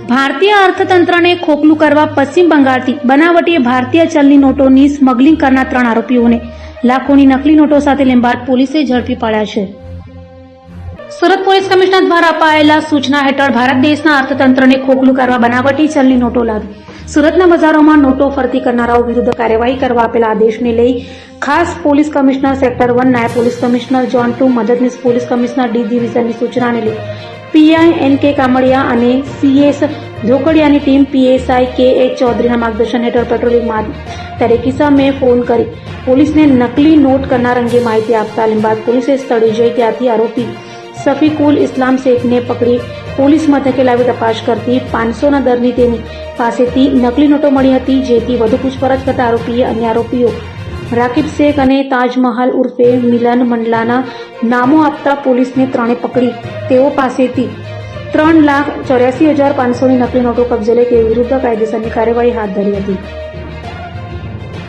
ભારતીય અર્થતંત્રને ખોખલું કરવા પશ્ચિમ બંગાળથી બનાવટી ભારતીય ચલણી નોટોની સ્મગલિંગ કરનાર 3 આરોપીઓને લાખોની નકલી નોટો સાથે લીંબાડ પોલીસે ઝડપી પાડ્યા છે. સુરત પોલીસ કમિશનર દ્વારા અપાયેલા સૂચના હેઠળ ભારત દેશના અર્થતંત્રને ખોખલું કરવા બનાવટી ચલણી નોટો લાવી સુરતના બજારોમાં નોટો ફરતી કરનારાઓ વિરુદ્ધ કાર્યવાહી કરવા આપેલા આદેશને લઈ ખાસ પોલીસ કમિશનર સેક્ટર 1, નાયબ પોલીસ કમિશનર ઝોન 2, મદદનીશ પોલીસ કમિશનર ડી ડિવિઝનની સૂચનાને લઈ પીઆઈ એન.કે. કામડિયા અને સીએસ ધોકડિયાની ટીમ પીએસઆઈ કે.એચ. ચૌધરીના માર્ગદર્શન હેઠળ પેટ્રોલિંગમાં હતી. ત્યારે કિસ્સામે ફોન કરી પોલીસને નકલી નોટ કરનાર અંગે માહિતી આપતા લીંબાદ પોલીસે સ્થળે જઈ ત્યાંથી આરોપી સફીકુલ ઇસ્લામ શેખને પકડી પોલીસ મથકે લાવી તપાસ કરતી 500ના દરની તેની પાસેથી નકલી નોટો મળી હતી. જેથી વધુ પૂછપરછ કરતા આરોપીએ અન્ય આરોપીઓ રાકીબ શેખ અને તાજમહાલ ઉર્ફે મિલન મંડલાના નામો આપતા પોલીસને ત્રણે પકડી તેઓ પાસેથી 3,84,500ની નકલી નોટો કબજે લઈ તે વિરુદ્ધ કાયદેસરની કાર્યવાહી હાથ ધરી હતી.